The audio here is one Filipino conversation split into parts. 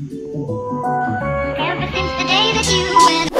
Ever since the day that you went.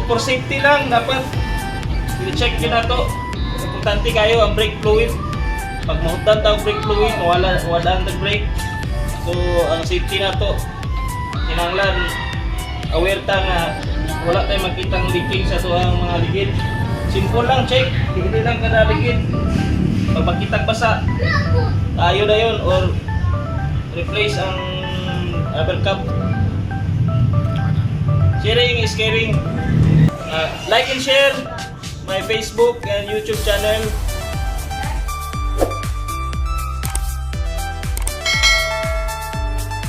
For safety lang, dapat i-check nyo na to. Importante kayo ang brake fluid. Pag mahutan tao brake fluid, wala ang brake. So, ang safety na to, kinanglan aware ta nga wala tayong makitang leaking sa tuwang mga ligid. Simple lang, check. Hindi lang kada ligid. Pag makitang basa, tayo na yun or replace ang rubber cap. Sharing is caring. Like and share my Facebook and YouTube channel.